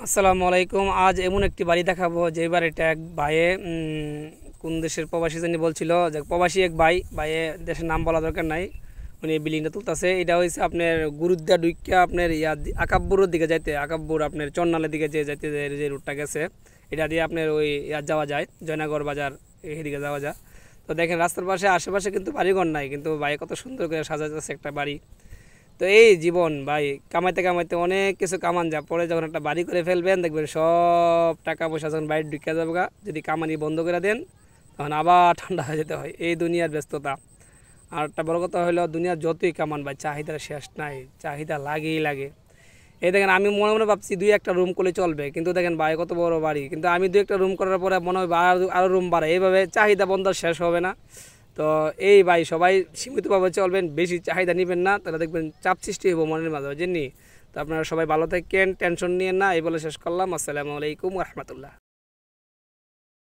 আসসালামু আলাইকুম। আজ এমন একটি বাড়ি দেখাবো যে বাড়িটা এক ভাইয়ে কোন দেশের প্রবাসী জানি বলছিল, যে প্রবাসী এক ভাইয়ে দেশের নাম বলা দরকার নাই, উনি বিল্ডিংটা তুলতেছে। এটা হয়েছে আপনার গুরুদ্বার ডুইকা আপনার আকাব্বুরের দিকে যাইতে, আকাব্বুর আপনার চন্নালের দিকে যাইতে যে রুটটা গেছে, এটা দিয়ে আপনার ওই যাওয়া যায়, জয়নগর বাজার এদিকে যাওয়া যায়। তো দেখেন রাস্তার পাশে আশেপাশে কিন্তু বাড়িঘর নাই, কিন্তু ভাই কত সুন্দর করে সাজাতেছে একটা বাড়ি। তো এই জীবন ভাই, কামাইতে কামাইতে অনেক কিছু কামান যা পরে যখন একটা বাড়ি করে ফেলবেন, দেখবেন সব টাকা পয়সা যখন বাড়ি ঢুকে যাবে গা, যদি কামানি বন্ধ করে দেন তখন আবার ঠান্ডা হয়ে যেতে হয় এই দুনিয়ার ব্যস্ততা। আর একটা বড় কথা হলো, দুনিয়ার যতই কামান ভাই, চাহিদার শেষ নাই, চাহিদা লাগেই লাগে। এই দেখেন আমি মনে মনে ভাবছি দুই একটা রুম করলে চলবে, কিন্তু দেখেন ভাই কত বড় বাড়ি, কিন্তু আমি দুই একটা রুম করার পরে মনে হয় আরও রুম বাড়ে, এইভাবে চাহিদা বন্ধ শেষ হবে না। তো এই ভাই সবাই সীমিতভাবে চলবেন, বেশি চাহিদা নেবেন না, তাহলে দেখবেন চাপ সৃষ্টি হবো মনের মাঝে, বুঝেননি? তো আপনারা সবাই ভালো থাকেন, টেনশন নিয়েন না, এই বলে শেষ করলাম। আসসালামু আলাইকুম রহমতুল্লাহ।